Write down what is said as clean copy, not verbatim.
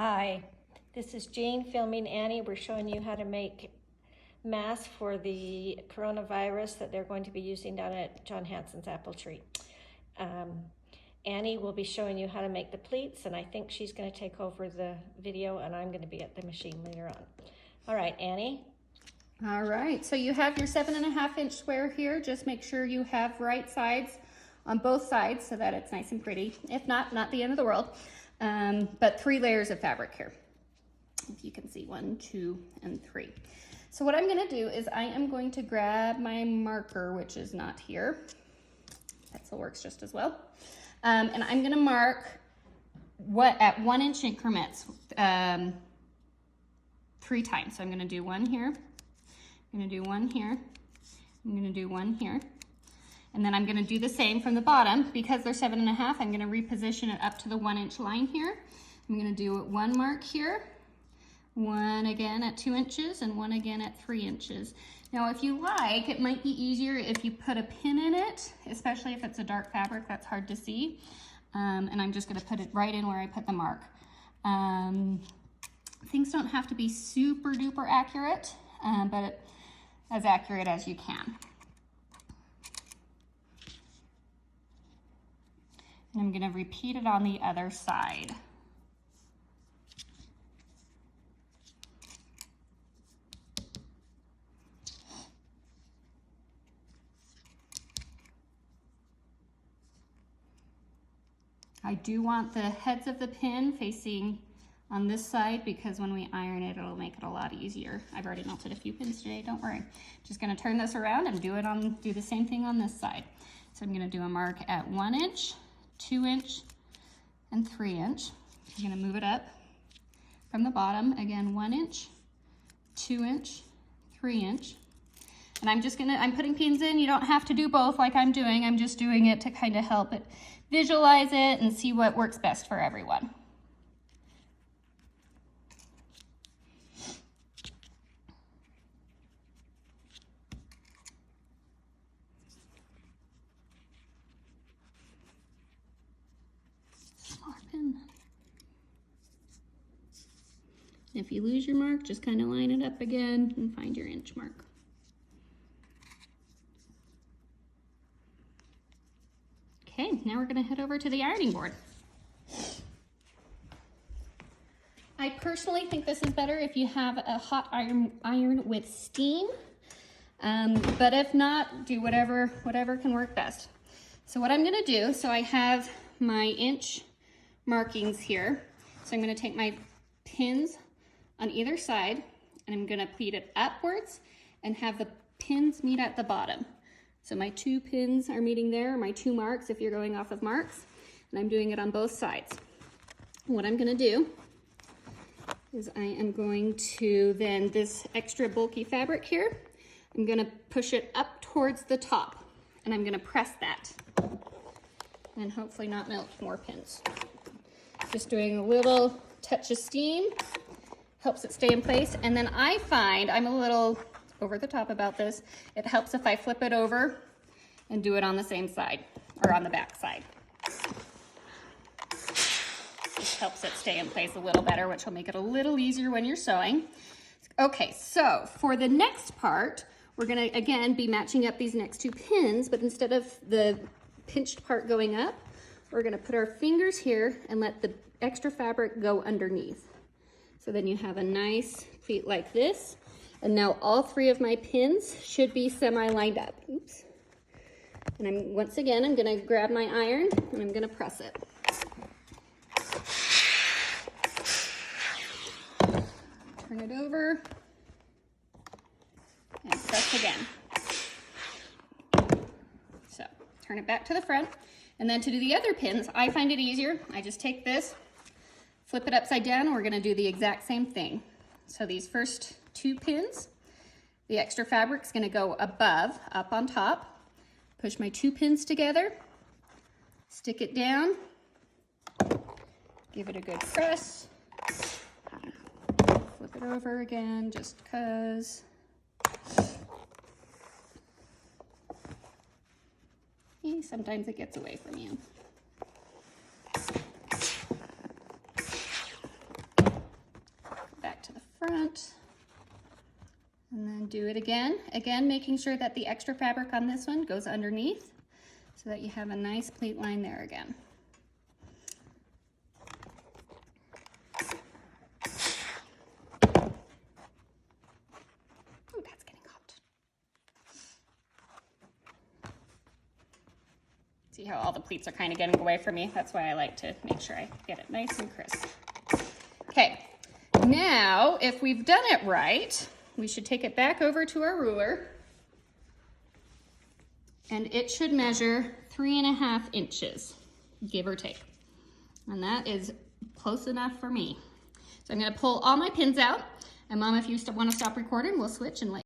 Hi, this is Jean filming Annie. We're showing you how to make masks for the coronavirus that they're going to be using down at John Hansen's apple tree. Annie will be showing you how to make the pleats, and I think she's going to take over the video, and I'm going to be at the machine later on. All right, Annie. All right, so you have your 7.5 inch square here. Just make sure you have right sides on both sides so that it's nice and pretty. If not, not the end of the world. But 3 layers of fabric here. If you can see 1, 2, and 3. So what I'm gonna do is I am going to grab my marker, which is not here. Pencil works just as well. And I'm gonna mark at 1 inch increments 3 times. So I'm gonna do 1 here, I'm gonna do 1 here, I'm gonna do 1 here. And then I'm gonna do the same from the bottom. Because they're 7.5, I'm gonna reposition it up to the 1 inch line here. I'm gonna do 1 mark here, 1 again at 2 inches, and 1 again at 3 inches. Now, if you like, it might be easier if you put a pin in it, especially if it's a dark fabric that's hard to see. And I'm just gonna put it right in where I put the mark. Things don't have to be super duper accurate, but as accurate as you can. And I'm gonna repeat it on the other side. I do want the heads of the pin facing on this side because when we iron it, it'll make it a lot easier. I've already melted a few pins today, don't worry. Just gonna turn this around and do the same thing on this side. So I'm gonna do a mark at 1 inch, 2 inch, and 3 inch. I'm gonna move it up from the bottom. Again, 1 inch, 2 inch, 3 inch. And I'm putting pins in. You don't have to do both like I'm doing. I'm just doing it to kind of help it visualize it and see what works best for everyone. If you lose your mark, just kind of line it up again and find your inch mark. Okay, now we're gonna head over to the ironing board. I personally think this is better if you have a hot iron with steam, but if not, do whatever can work best. So what I'm gonna do, so I have my inch markings here. So I'm gonna take my pins on either side, and I'm gonna pleat it upwards and have the pins meet at the bottom. So my 2 pins are meeting there, my 2 marks if you're going off of marks, and I'm doing it on both sides. What I'm gonna do is I am going to then, this extra bulky fabric here, I'm gonna push it up towards the top, and I'm gonna press that, and hopefully not melt more pins. Just doing a little touch of steam, helps it stay in place. And then I find, I'm a little over the top about this, it helps if I flip it over and do it on the same side, or on the back side. This helps it stay in place a little better, which will make it a little easier when you're sewing. Okay, so for the next part, we're gonna, again, be matching up these next 2 pins, but instead of the pinched part going up, we're gonna put our fingers here and let the extra fabric go underneath. So then you have a nice pleat like this. And now all 3 of my pins should be semi-lined up. Oops. And once again, I'm gonna grab my iron and I'm gonna press it. Turn it over and press again. So turn it back to the front. And then to do the other pins, I find it easier. I just take this, flip it upside down, and we're gonna do the exact same thing. So these first 2 pins, the extra fabric's gonna go above, up on top. Push my 2 pins together, stick it down, give it a good press, flip it over again just because. Sometimes it gets away from you. front. And then do it again. Again, making sure that the extra fabric on this one goes underneath so that you have a nice pleat line there again. Oh, that's getting hot. See how all the pleats are kind of getting away from me? That's why I like to make sure I get it nice and crisp. Okay, now if we've done it right, we should take it back over to our ruler, and it should measure 3.5 inches, give or take. And that is close enough for me. So I'm gonna pull all my pins out, and Mom, if you want to stop recording, we'll switch and let